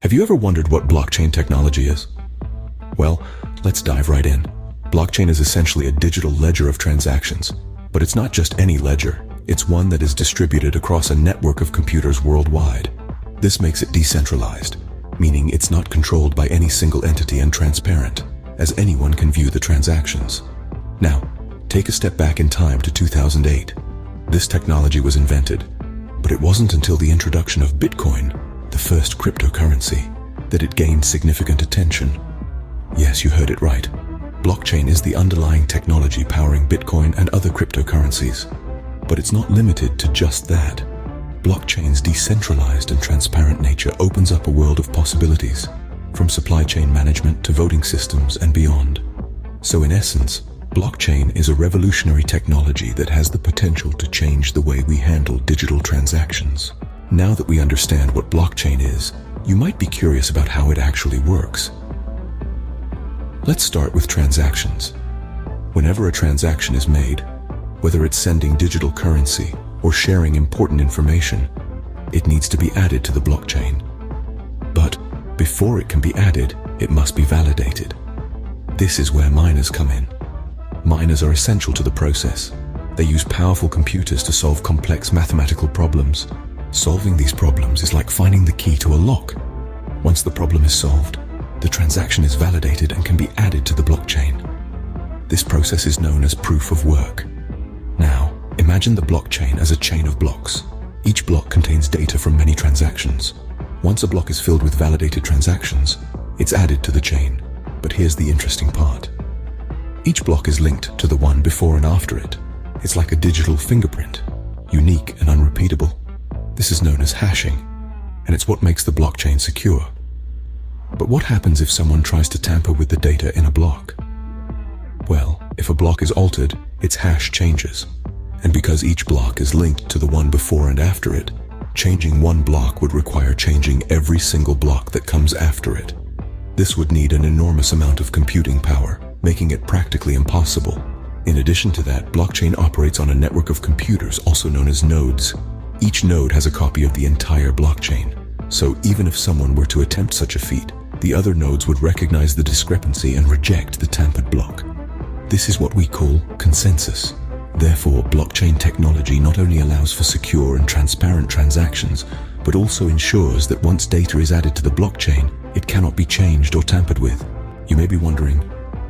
Have you ever wondered what blockchain technology is? Well, let's dive right in. Blockchain is essentially a digital ledger of transactions, but it's not just any ledger. It's one that is distributed across a network of computers worldwide. This makes it decentralized, meaning it's not controlled by any single entity and transparent, as anyone can view the transactions. Now, take a step back in time to 2008. This technology was invented, but it wasn't until the introduction of Bitcoin, the first cryptocurrency, that it gained significant attention. Yes, you heard it right. Blockchain is the underlying technology powering Bitcoin and other cryptocurrencies. But it's not limited to just that. Blockchain's decentralized and transparent nature opens up a world of possibilities, from supply chain management to voting systems and beyond. So in essence, blockchain is a revolutionary technology that has the potential to change the way we handle digital transactions. Now that we understand what blockchain is, you might be curious about how it actually works. Let's start with transactions. Whenever a transaction is made, whether it's sending digital currency or sharing important information, it needs to be added to the blockchain. But before it can be added, it must be validated. This is where miners come in. Miners are essential to the process. They use powerful computers to solve complex mathematical problems. Solving these problems is like finding the key to a lock. Once the problem is solved, the transaction is validated and can be added to the blockchain. This process is known as proof of work. Now, imagine the blockchain as a chain of blocks. Each block contains data from many transactions. Once a block is filled with validated transactions, it's added to the chain. But here's the interesting part. Each block is linked to the one before and after it. It's like a digital fingerprint, unique and unrepeatable. This is known as hashing, and it's what makes the blockchain secure. But what happens if someone tries to tamper with the data in a block? Well, if a block is altered, its hash changes. And because each block is linked to the one before and after it, changing one block would require changing every single block that comes after it. This would need an enormous amount of computing power, making it practically impossible. In addition to that, blockchain operates on a network of computers, also known as nodes. Each node has a copy of the entire blockchain. So even if someone were to attempt such a feat, the other nodes would recognize the discrepancy and reject the tampered block. This is what we call consensus. Therefore, blockchain technology not only allows for secure and transparent transactions, but also ensures that once data is added to the blockchain, it cannot be changed or tampered with. You may be wondering,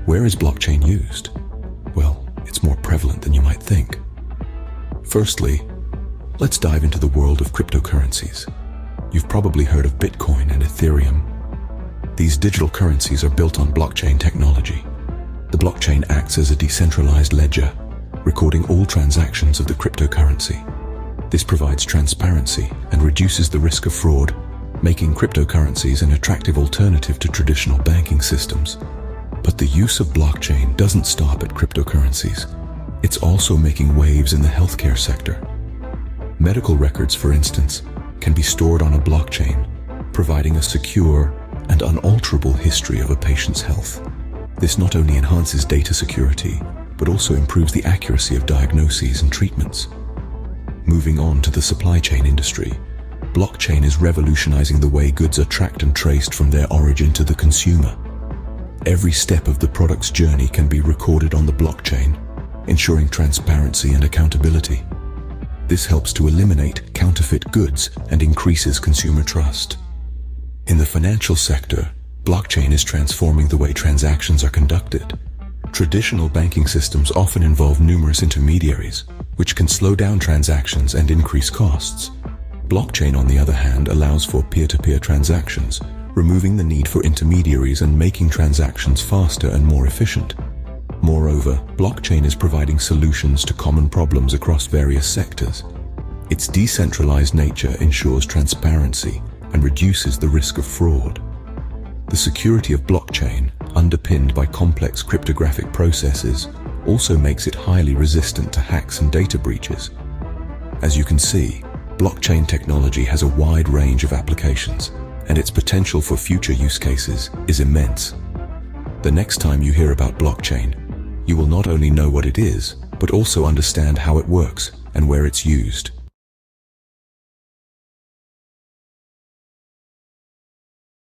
where is blockchain used? Well, it's more prevalent than you might think. Firstly, let's dive into the world of cryptocurrencies. You've probably heard of Bitcoin and Ethereum. These digital currencies are built on blockchain technology. The blockchain acts as a decentralized ledger, recording all transactions of the cryptocurrency. This provides transparency and reduces the risk of fraud, making cryptocurrencies an attractive alternative to traditional banking systems. But the use of blockchain doesn't stop at cryptocurrencies. It's also making waves in the healthcare sector. Medical records, for instance, can be stored on a blockchain, providing a secure and unalterable history of a patient's health. This not only enhances data security, but also improves the accuracy of diagnoses and treatments. Moving on to the supply chain industry, blockchain is revolutionizing the way goods are tracked and traced from their origin to the consumer. Every step of the product's journey can be recorded on the blockchain, ensuring transparency and accountability. This helps to eliminate counterfeit goods and increases consumer trust. In the financial sector, blockchain is transforming the way transactions are conducted. Traditional banking systems often involve numerous intermediaries, which can slow down transactions and increase costs. Blockchain, on the other hand, allows for peer-to-peer transactions, removing the need for intermediaries and making transactions faster and more efficient. Moreover, blockchain is providing solutions to common problems across various sectors. Its decentralized nature ensures transparency and reduces the risk of fraud. The security of blockchain, underpinned by complex cryptographic processes, also makes it highly resistant to hacks and data breaches. As you can see, blockchain technology has a wide range of applications, and its potential for future use cases is immense. The next time you hear about blockchain, you will not only know what it is, but also understand how it works and where it's used.